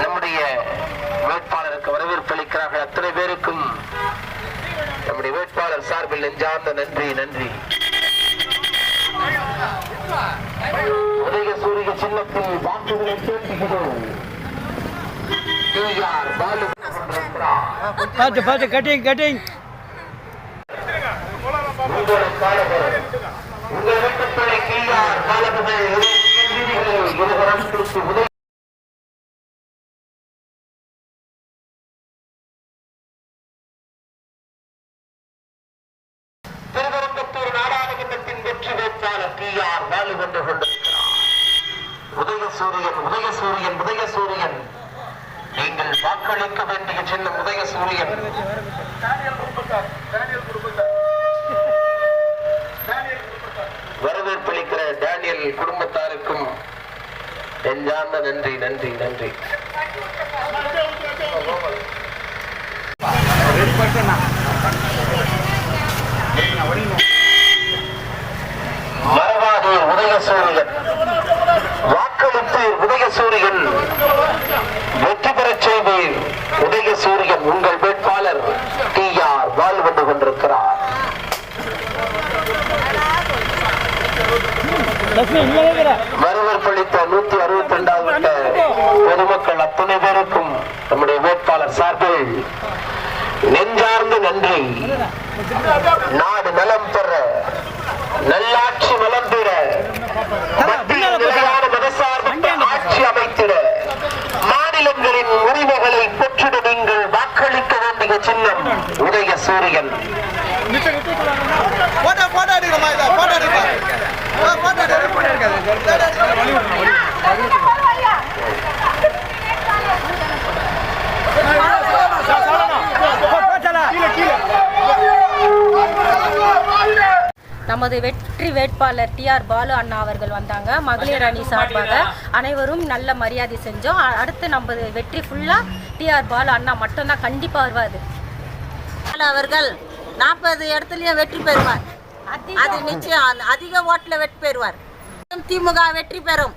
நம்முடைய வேட்பாளருக்கு வரவேற்பளிக்கிறார்கள். அத்தனை பேருக்கும் நம்முடைய வேட்பாளர் சார்பில் நெஞ்சார்ந்த நன்றி நன்றி. உதய சூரிய சின்னத்தில் வாக்குகளை கேட்கிறோம். உங்கள் வீட்டுத்துறை கீழார் பாலபுகள் உதய திருவரங்கத்தூர் நாடாளுமன்றத்தின் வெற்றி வேட்பாளர் டிஆர் பாலு வென்று கொண்டிருக்கிறார். உதயசூரியன் உதயசூரியன் உதயசூரியன், நீங்கள் வாக்களிக்க வேண்டிய சின்னம் உதயசூரியன். வரவேற்பளிக்கிற டேனியல் குடும்பத்தாருக்கும் நெஞ்சார்ந்த நன்றி நன்றி நன்றி. மறவாதீர் உதயசூரியன், வாக்களித்து உதயசூரியன் வெற்றி பெறச் செய்வீர். உதயசூரியன் உங்கள் வேட்பாளர் டிஆர் பாலு வந்து கொண்டிருக்கிறார். வரவேற்பளித்த 162வது பொதுமக்கள் அத்தனை பேருக்கும் நம்முடைய வேட்பாளர் சார்பில் நெஞ்சார்ந்த நன்றி. நாடு நலம் பெற, நல்லாட்சி நலம் பெற, மத்தியில் நிலையான மதசார்பற்ற ஆட்சி அமைத்திட, மாநிலங்களின் உரிமைகளை பெற்றிட நீங்கள் வாக்களிக்க வேண்டிய சின்னம் உதயசூரியன். நமது வெற்றி வேட்பாளர் டிஆர் பாலு அண்ணா அவர்கள் வந்தாங்க. மகளிர் அணி சார்பாக அனைவரும் நல்ல மரியாதை செஞ்சோம். அடுத்து நம்ம வெற்றி ஃபுல்லாக டிஆர் பாலு அண்ணா மட்டும்தான் கண்டிப்பாக வருவார். அவர்கள் 40 இடத்துலயும் வெற்றி பெறுவார். அது நிச்சயம். அதிக ஓட்டுல வெற்றி பெறுவார். திமுக வெற்றி பெறும்.